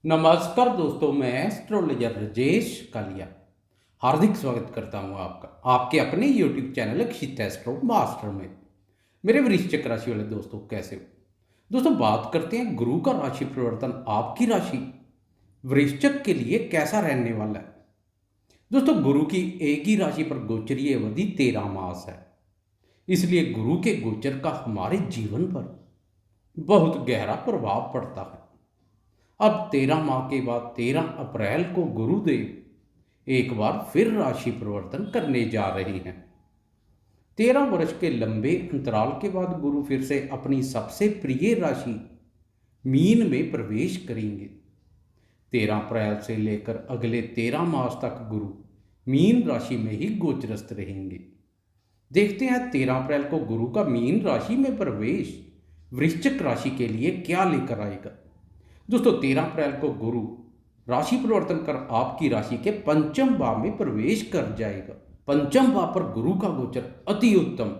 नमस्कार दोस्तों, मैं एस्ट्रोलॉजर राजेश कालिया हार्दिक स्वागत करता हूं आपका आपके अपने यूट्यूब चैनल अक्षित एस्ट्रो मास्टर में। मेरे वृश्चिक राशि वाले दोस्तों, कैसे हो दोस्तों? बात करते हैं गुरु का राशि परिवर्तन आपकी राशि वृश्चिक के लिए कैसा रहने वाला है। दोस्तों, गुरु की एक ही राशि पर गोचरीय अवधि 13 मास है, इसलिए गुरु के गोचर का हमारे जीवन पर बहुत गहरा प्रभाव पड़ता है। अब 13 माह के बाद 13 अप्रैल को गुरुदेव एक बार फिर राशि परिवर्तन करने जा रहे हैं। 13 वर्ष के लंबे अंतराल के बाद गुरु फिर से अपनी सबसे प्रिय राशि मीन में प्रवेश करेंगे। 13 अप्रैल से लेकर अगले 13 मास तक गुरु मीन राशि में ही गोचरस्थ रहेंगे। देखते हैं 13 अप्रैल को गुरु का मीन राशि में प्रवेश वृश्चिक राशि के लिए क्या लेकर आएगा। दोस्तों, 13 अप्रैल को गुरु राशि परिवर्तन कर आपकी राशि के पंचम भाव में प्रवेश कर जाएगा। पंचम भाव पर गुरु का गोचर अति उत्तम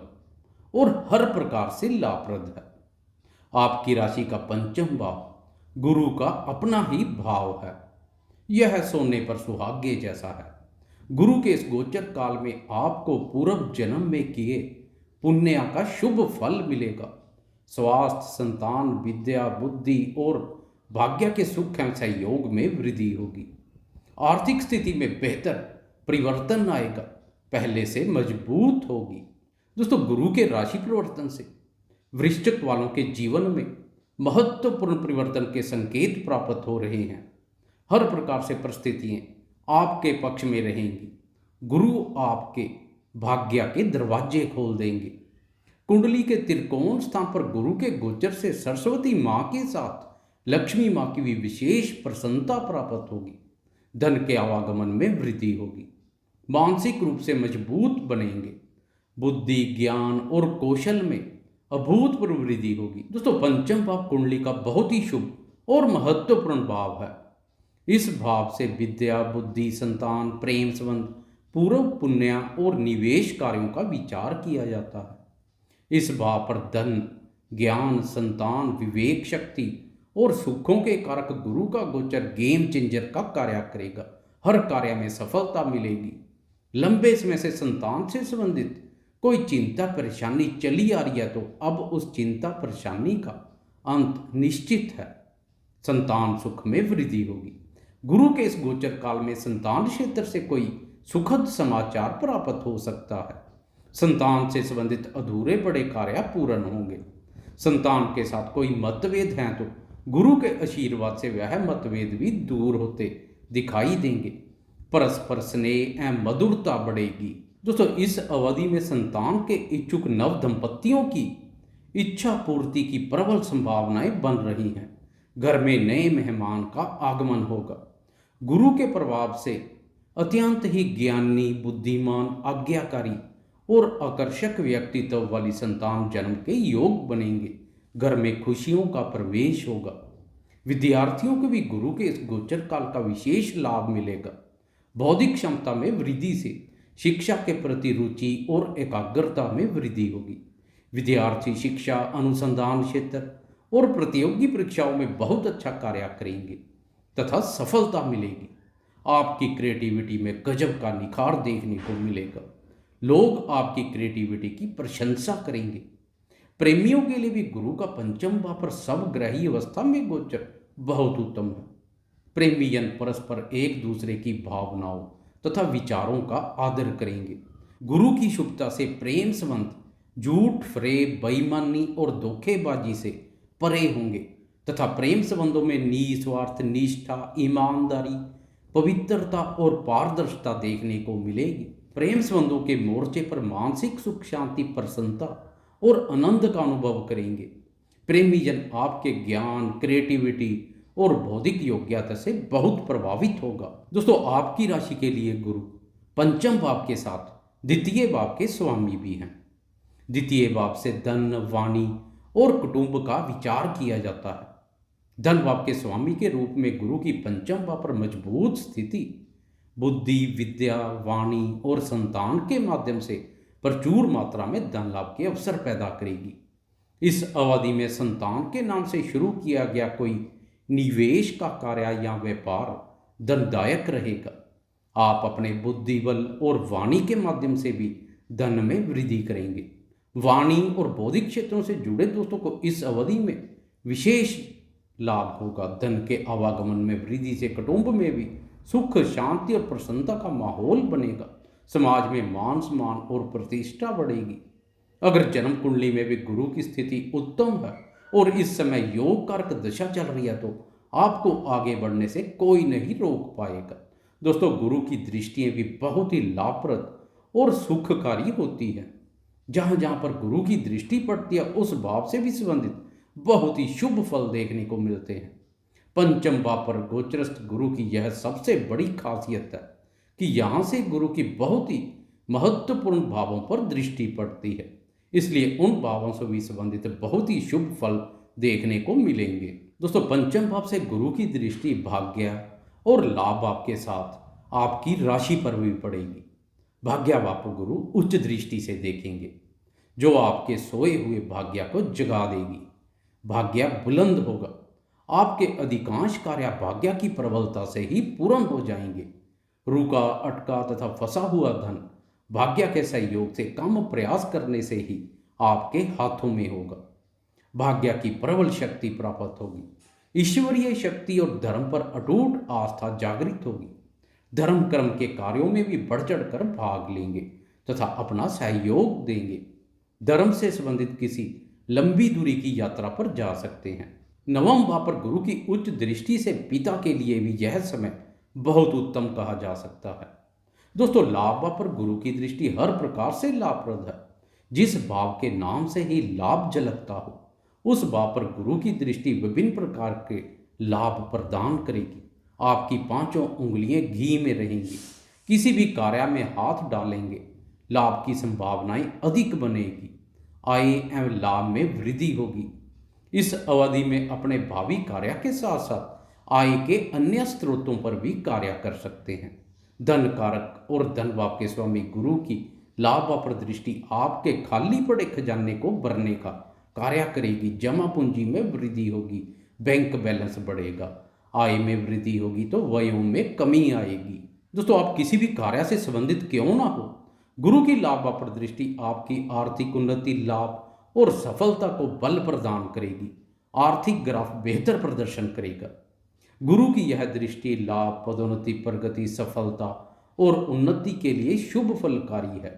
और हर प्रकार से लाभप्रद है। आपकी राशि का पंचम भाव गुरु का अपना ही भाव है। यह सोने पर सुहागे जैसा है। गुरु के इस गोचर काल में आपको पूर्व जन्म में किए पुण्य का शुभ फल मिलेगा। स्वास्थ्य, संतान, विद्या, बुद्धि और भाग्य के सुख एवं सहयोग में वृद्धि होगी। आर्थिक स्थिति में बेहतर परिवर्तन आएगा, पहले से मजबूत होगी। दोस्तों, गुरु के राशि परिवर्तन से वृश्चिक वालों के जीवन में महत्वपूर्ण परिवर्तन के संकेत प्राप्त हो रहे हैं। हर प्रकार से परिस्थितियां आपके पक्ष में रहेंगी। गुरु आपके भाग्य के दरवाजे खोल देंगे। कुंडली के त्रिकोण स्थान पर गुरु के गोचर से सरस्वती मां के साथ लक्ष्मी मां की भी विशेष प्रसन्नता प्राप्त होगी। धन के आवागमन में वृद्धि होगी। मानसिक रूप से मजबूत बनेंगे। बुद्धि, ज्ञान और कौशल में अभूतपूर्व वृद्धि होगी। दोस्तों, पंचम भाव कुंडली का बहुत ही शुभ और महत्वपूर्ण भाव है। इस भाव से विद्या, बुद्धि, संतान, प्रेम संबंध, पूर्व पुण्य और निवेश कार्यों का विचार किया जाता है। इस भाव पर धन, ज्ञान, संतान, विवेक शक्ति और सुखों के कारक गुरु का गोचर गेम चेंजर का कार्य करेगा। हर कार्य में सफलता मिलेगी। लंबे समय से संतान से संबंधित कोई चिंता परेशानी चली आ रही है तो अब उस चिंता परेशानी का अंत निश्चित है। संतान सुख में वृद्धि होगी। गुरु के इस गोचर काल में संतान क्षेत्र से कोई सुखद समाचार प्राप्त हो सकता है। संतान से संबंधित अधूरे बड़े कार्य पूर्ण होंगे। संतान के साथ कोई मतभेद हैं तो गुरु के आशीर्वाद से वह मतभेद भी दूर होते दिखाई देंगे। परस्पर स्नेह एवं मधुरता बढ़ेगी। दोस्तों, इस अवधि में संतान के इच्छुक नव दंपतियों की इच्छा पूर्ति की प्रबल संभावनाएं बन रही हैं। घर में नए मेहमान का आगमन होगा। गुरु के प्रभाव से अत्यंत ही ज्ञानी, बुद्धिमान, आज्ञाकारी और आकर्षक व्यक्तित्व वाली संतान जन्म के योग बनेंगे। घर में खुशियों का प्रवेश होगा। विद्यार्थियों को भी गुरु के इस गोचर काल का विशेष लाभ मिलेगा। बौद्धिक क्षमता में वृद्धि से शिक्षा के प्रति रुचि और एकाग्रता में वृद्धि होगी। विद्यार्थी शिक्षा, अनुसंधान क्षेत्र और प्रतियोगी परीक्षाओं में बहुत अच्छा कार्य करेंगे तथा सफलता मिलेगी। आपकी क्रिएटिविटी में गजब का निखार देखने को मिलेगा। लोग आपकी क्रिएटिविटी की प्रशंसा करेंगे। प्रेमियों के लिए भी गुरु का पंचम भाव पर सब ग्रही अवस्था में गोचर बहुत उत्तम है। प्रेमी जन परस्पर एक दूसरे की भावनाओं तथा विचारों का आदर करेंगे। गुरु की शुभता से प्रेम संबंध झूठ, फरेब, बेईमानी और धोखेबाजी से परे होंगे तथा प्रेम संबंधों में निस्वार्थ निष्ठा, ईमानदारी, पवित्रता और पारदर्शिता देखने को मिलेगी। प्रेम संबंधों के मोर्चे पर मानसिक सुख, शांति, प्रसन्नता और आनंद का अनुभव करेंगे। प्रेमी जन आपके ज्ञान, क्रिएटिविटी और बौद्धिक योग्यता से बहुत प्रभावित होगा। दोस्तों, आपकी राशि के लिए गुरु पंचम भाव के साथ द्वितीय भाव के स्वामी भी हैं। द्वितीय भाव से धन, वाणी और कुटुंब का विचार किया जाता है। धन भाव के स्वामी के रूप में गुरु की पंचम भाव पर मजबूत स्थिति बुद्धि, विद्या, वाणी और संतान के माध्यम से प्रचुर मात्रा में धन लाभ के अवसर पैदा करेगी। इस अवधि में संतान के नाम से शुरू किया गया कोई निवेश का कार्य या व्यापार धनदायक रहेगा। आप अपने बुद्धि बल और वाणी के माध्यम से भी धन में वृद्धि करेंगे। वाणी और बौद्धिक क्षेत्रों से जुड़े दोस्तों को इस अवधि में विशेष लाभ होगा। धन के आवागमन में वृद्धि से कुटुंब में भी सुख, शांति और प्रसन्नता का माहौल बनेगा। समाज में मान सम्मान और प्रतिष्ठा बढ़ेगी। अगर जन्म कुंडली में भी गुरु की स्थिति उत्तम है और इस समय योग कारक दशा चल रही है तो आपको आगे बढ़ने से कोई नहीं रोक पाएगा। दोस्तों, गुरु की दृष्टियां भी बहुत ही लाभप्रद और सुखकारी होती है। जहां जहां पर गुरु की दृष्टि पड़ती है उस भाव से भी संबंधित बहुत ही शुभ फल देखने को मिलते हैं। पंचम भाव पर गोचरस्थ गुरु की यह सबसे बड़ी खासियत है कि यहाँ से गुरु की बहुत ही महत्वपूर्ण भावों पर दृष्टि पड़ती है, इसलिए उन भावों से भी संबंधित बहुत ही शुभ फल देखने को मिलेंगे। दोस्तों, पंचम भाव से गुरु की दृष्टि भाग्य और लाभ भाव के साथ आपकी राशि पर भी पड़ेगी। भाग्य भाव को गुरु उच्च दृष्टि से देखेंगे, जो आपके सोए हुए भाग्य को जगा देगी। भाग्य बुलंद होगा। आपके अधिकांश कार्य भाग्य की प्रबलता से ही पूर्ण हो जाएंगे। रुका, अटका तथा फंसा हुआ धन भाग्य के सहयोग से कम प्रयास करने से ही आपके हाथों में होगा। भाग्य की प्रबल शक्ति प्राप्त होगी। ईश्वरीय शक्ति और धर्म पर अटूट आस्था जागृत होगी। धर्म कर्म के कार्यों में भी बढ़ चढ़कर भाग लेंगे तथा अपना सहयोग देंगे। धर्म से संबंधित किसी लंबी दूरी की यात्रा पर जा सकते हैं। नवम भाव पर गुरु की उच्च दृष्टि से पिता के लिए भी यह समय बहुत उत्तम कहा जा सकता है। दोस्तों, लाभ भाव पर गुरु की दृष्टि हर प्रकार से लाभप्रद है। जिस भाव के नाम से ही लाभ झलकता हो उस भाव पर गुरु की दृष्टि विभिन्न प्रकार के लाभ प्रदान करेगी। आपकी पांचों उंगलियां घी में रहेंगी। किसी भी कार्य में हाथ डालेंगे, लाभ की संभावनाएं अधिक बनेगी। आय एवं लाभ में वृद्धि होगी। इस अवधि में अपने भावी कार्य के साथ साथ आय के अन्य स्रोतों पर भी कार्य कर सकते हैं। धन कारक और धन भाव के स्वामी गुरु की लाभ भाव पर दृष्टि आपके खाली पड़े खजाने को भरने का कार्य करेगी। जमा पूंजी में वृद्धि होगी, बैंक बैलेंस बढ़ेगा, आय में वृद्धि होगी तो व्ययों में कमी आएगी। दोस्तों, आप किसी भी कार्य से संबंधित क्यों ना हो, गुरु की लाभ भाव पर दृष्टि आपकी आर्थिक उन्नति, लाभ और सफलता को बल प्रदान करेगी। आर्थिक ग्राफ बेहतर प्रदर्शन करेगा। गुरु की यह दृष्टि लाभ, पदोन्नति, प्रगति, सफलता और उन्नति के लिए शुभ फलकारी है।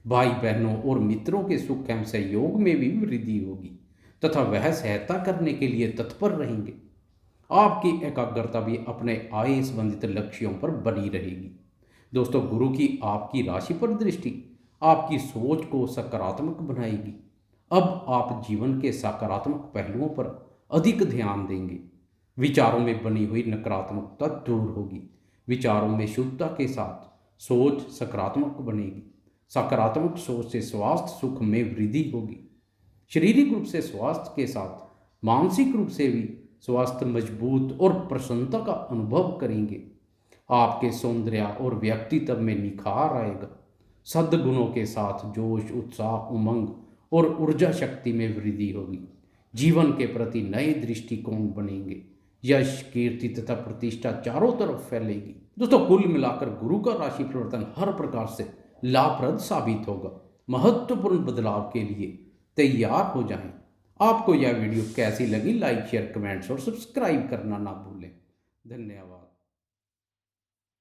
भाई बहनों और मित्रों के सुख एवं सहयोग में भी वृद्धि होगी तथा वह सहायता करने के लिए तत्पर रहेंगे। आपकी एकाग्रता भी अपने आय संबंधित लक्ष्यों पर बनी रहेगी। दोस्तों, गुरु की आपकी राशि पर दृष्टि आपकी सोच को सकारात्मक बनाएगी। अब आप जीवन के सकारात्मक पहलुओं पर अधिक ध्यान देंगे। विचारों में बनी हुई नकारात्मकता दूर होगी। विचारों में शुद्धता के साथ सोच सकारात्मक बनेगी। सकारात्मक सोच से स्वास्थ्य सुख में वृद्धि होगी। शारीरिक रूप से स्वास्थ्य के साथ मानसिक रूप से भी स्वास्थ्य मजबूत और प्रसन्नता का अनुभव करेंगे। आपके सौंदर्य और व्यक्तित्व में निखार आएगा। सद्गुणों के साथ जोश, उत्साह, उमंग और ऊर्जा शक्ति में वृद्धि होगी। जीवन के प्रति नए दृष्टिकोण बनेंगे। यश, कीर्ति तथा प्रतिष्ठा चारों तरफ फैलेगी। दोस्तों, कुल मिलाकर गुरु का राशि परिवर्तन हर प्रकार से लाभप्रद साबित होगा। महत्वपूर्ण बदलाव के लिए तैयार हो जाएं। आपको यह वीडियो कैसी लगी, लाइक, शेयर, कमेंट्स और सब्सक्राइब करना ना भूलें। धन्यवाद।